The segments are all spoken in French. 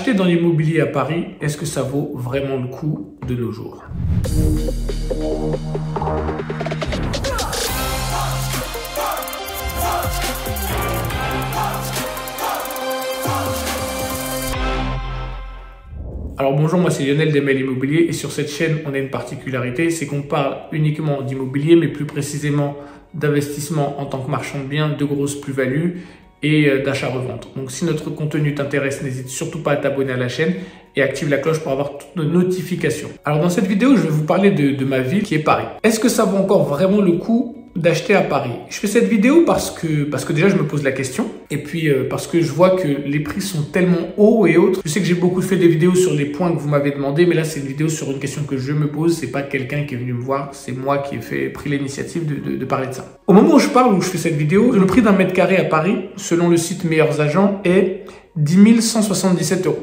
Acheter dans l'immobilier à Paris, est-ce que ça vaut vraiment le coup de nos jours? Alors bonjour, moi c'est Lionel d'ML Immobilier et sur cette chaîne on a une particularité, c'est qu'on parle uniquement d'immobilier mais plus précisément d'investissement en tant que marchand de biens, de grosses plus-values et d'achat-revente. Donc si notre contenu t'intéresse, n'hésite surtout pas à t'abonner à la chaîne et active la cloche pour avoir toutes nos notifications. Alors dans cette vidéo, je vais vous parler de ma ville qui est Paris. Est-ce que ça vaut encore vraiment le coup d'acheter à Paris? Je fais cette vidéo parce que déjà je me pose la question et puis parce que je vois que les prix sont tellement hauts et autres. Je sais que j'ai beaucoup fait des vidéos sur les points que vous m'avez demandé, mais là c'est une vidéo sur une question que je me pose. C'est pas quelqu'un qui est venu me voir, c'est moi qui ai pris l'initiative de parler de ça. Au moment où je parle, où je fais cette vidéo, le prix d'un mètre carré à Paris, selon le site Meilleurs Agents, est 10 177 €.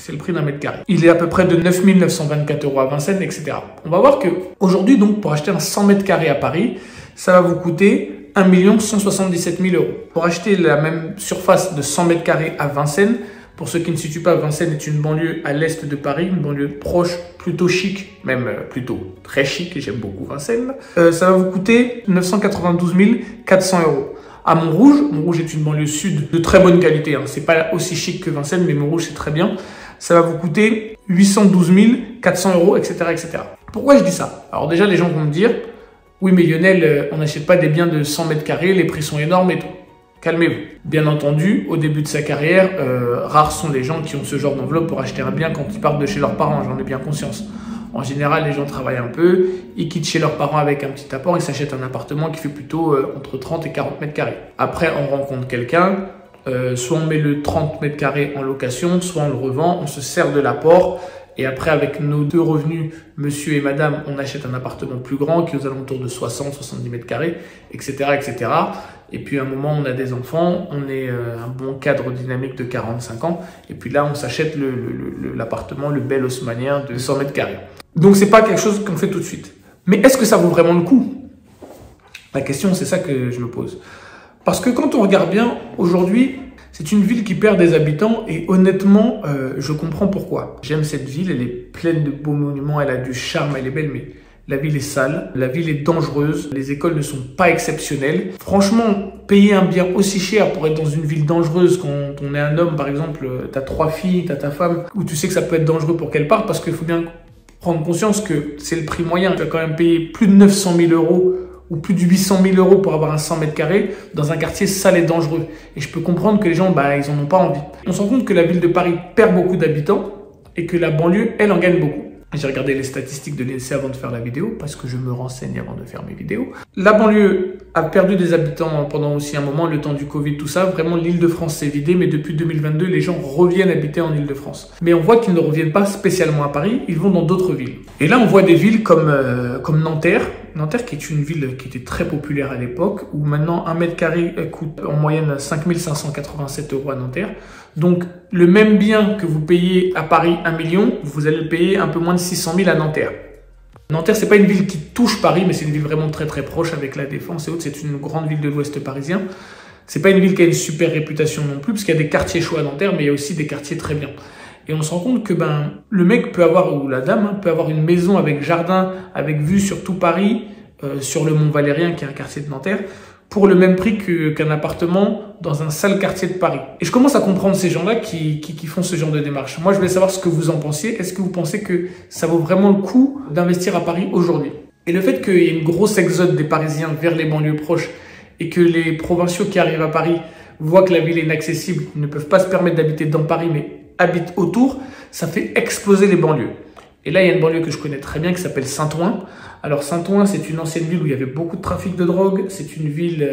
C'est le prix d'un mètre carré. Il est à peu près de 9 924 € à Vincennes, etc. On va voir que aujourd'hui, donc, pour acheter un 100 mètres carrés à Paris, ça va vous coûter 1 177 000 €. Pour acheter la même surface de 100 mètres carrés à Vincennes, pour ceux qui ne situent pas, Vincennes est une banlieue à l'est de Paris, une banlieue proche, plutôt chic, même plutôt très chic, et j'aime beaucoup Vincennes. Ça va vous coûter 992 400 €. À Montrouge est une banlieue sud de très bonne qualité, hein. C'est pas aussi chic que Vincennes, mais Montrouge c'est très bien. Ça va vous coûter 812 400 €, etc., etc. Pourquoi je dis ça? Alors déjà, les gens vont me dire, oui, mais Lionel, on n'achète pas des biens de 100 mètres carrés, les prix sont énormes et tout. Calmez-vous. Bien entendu, au début de sa carrière, rares sont les gens qui ont ce genre d'enveloppe pour acheter un bien quand ils partent de chez leurs parents, j'en ai bien conscience. En général, les gens travaillent un peu, ils quittent chez leurs parents avec un petit apport, ils s'achètent un appartement qui fait plutôt entre 30 et 40 mètres carrés. Après, on rencontre quelqu'un, soit on met le 30 mètres carrés en location, soit on le revend, on se sert de l'apport. Et après, avec nos deux revenus, monsieur et madame, on achète un appartement plus grand qui est aux alentours de 60, 70 mètres carrés, etc., etc. Et puis, à un moment, on a des enfants, on est un bon cadre dynamique de 45 ans. Et puis là, on s'achète l'appartement, le bel haussmannien de 100 mètres carrés. Donc, c'est pas quelque chose qu'on fait tout de suite. Mais est-ce que ça vaut vraiment le coup? La question, c'est ça que je me pose. Parce que quand on regarde bien, aujourd'hui, c'est une ville qui perd des habitants et honnêtement, je comprends pourquoi. J'aime cette ville, elle est pleine de beaux monuments, elle a du charme, elle est belle, mais la ville est sale, la ville est dangereuse, les écoles ne sont pas exceptionnelles. Franchement, payer un bien aussi cher pour être dans une ville dangereuse quand on est un homme, par exemple, t'as 3 filles, t'as ta femme, où tu sais que ça peut être dangereux pour qu'elle parte, parce qu'il faut bien prendre conscience que c'est le prix moyen. Tu vas quand même payer plus de 900 000 € ou plus de 800 000 € pour avoir un 100 mètres carrés dans un quartier sale et dangereux. Et je peux comprendre que les gens, ils en ont pas envie. On se rend compte que la ville de Paris perd beaucoup d'habitants et que la banlieue, elle, en gagne beaucoup. J'ai regardé les statistiques de l'INSEE avant de faire la vidéo, parce que je me renseigne avant de faire mes vidéos. La banlieue a perdu des habitants pendant aussi un moment, le temps du Covid, tout ça. Vraiment, l'Île-de-France s'est vidée, mais depuis 2022, les gens reviennent habiter en Île-de-France. Mais on voit qu'ils ne reviennent pas spécialement à Paris, ils vont dans d'autres villes. Et là, on voit des villes comme Nanterre. Nanterre, qui est une ville qui était très populaire à l'époque, où maintenant 1 mètre carré coûte en moyenne 5 587 € à Nanterre. Donc, le même bien que vous payez à Paris 1 million, vous allez le payer un peu moins de 600 000 à Nanterre. Nanterre, c'est pas une ville qui touche Paris, mais c'est une ville vraiment très très proche avec la Défense et autres. C'est une grande ville de l'Ouest parisien. C'est pas une ville qui a une super réputation non plus, parce qu'il y a des quartiers chauds à Nanterre, mais il y a aussi des quartiers très bien. Et on se rend compte que le mec peut avoir, ou la dame, peut avoir une maison avec jardin, avec vue sur tout Paris, sur le Mont Valérien, qui est un quartier de Nanterre, pour le même prix qu'un appartement dans un sale quartier de Paris. Et je commence à comprendre ces gens-là qui font ce genre de démarche. Moi, je voulais savoir ce que vous en pensiez. Est-ce que vous pensez que ça vaut vraiment le coup d'investir à Paris aujourd'hui? Et le fait qu'il y ait une grosse exode des Parisiens vers les banlieues proches et que les provinciaux qui arrivent à Paris voient que la ville est inaccessible, ils ne peuvent pas se permettre d'habiter dans Paris, mais habitent autour, ça fait exploser les banlieues. Et là, il y a une banlieue que je connais très bien qui s'appelle Saint-Ouen. Alors Saint-Ouen, c'est une ancienne ville où il y avait beaucoup de trafic de drogue. C'est une ville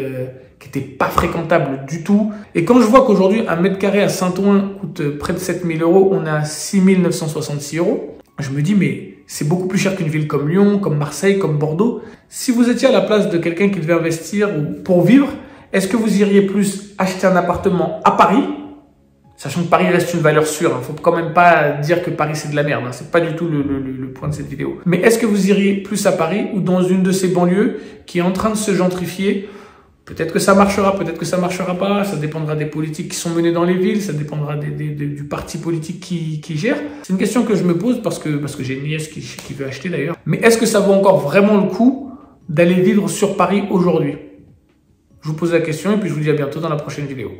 qui n'était pas fréquentable du tout. Et quand je vois qu'aujourd'hui, 1 mètre carré à Saint-Ouen coûte près de 7 000 €, on est à 6 966 €, je me dis, mais c'est beaucoup plus cher qu'une ville comme Lyon, comme Marseille, comme Bordeaux. Si vous étiez à la place de quelqu'un qui devait investir pour vivre, est-ce que vous iriez plus acheter un appartement à Paris, sachant que Paris reste une valeur sûre, il ne faut quand même pas dire que Paris c'est de la merde, c'est pas du tout le point de cette vidéo. Mais est-ce que vous iriez plus à Paris ou dans une de ces banlieues qui est en train de se gentrifier Peut-être que ça marchera, peut-être que ça marchera pas. Ça dépendra des politiques qui sont menées dans les villes, ça dépendra du parti politique qui gère. C'est une question que je me pose parce que j'ai une nièce qui veut acheter d'ailleurs. Mais est-ce que ça vaut encore vraiment le coup d'aller vivre sur Paris aujourd'hui? Je vous pose la question et puis je vous dis à bientôt dans la prochaine vidéo.